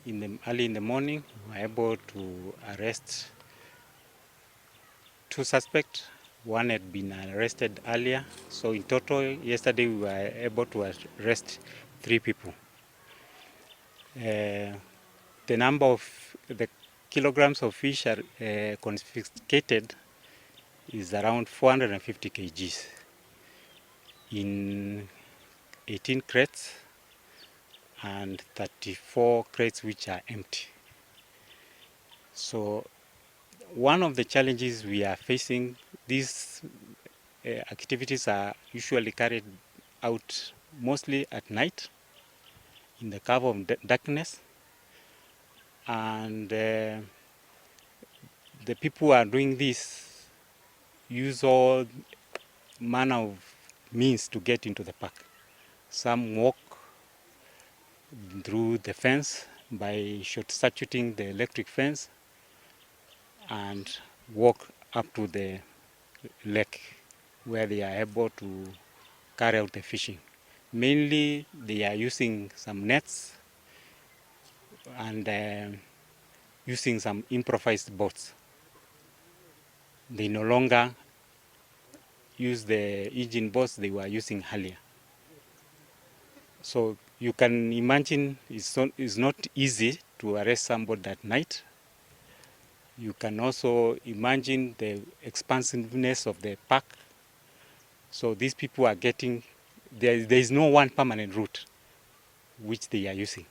early in the morning, we were able to arrest 2 suspects. One had been arrested earlier. So in total, yesterday we were able to arrest 3 people. The number of the kilograms of fish are confiscated is around 450 kgs in 18 crates and 34 crates which are empty. So one of the challenges we are facing, these activities are usually carried out mostly at night in the cover of darkness, and the people who are doing this use all manner of means to get into the park. Some walk through the fence by short-circuiting the electric fence and walk up to the lake where they are able to carry out the fishing. Mainly they are using some nets and using some improvised boats. They no longer use the engine boats they were using earlier. So you can imagine it's not easy to arrest somebody at night. You can also imagine the expansiveness of the park. So these people are getting, there is no one permanent route which they are using.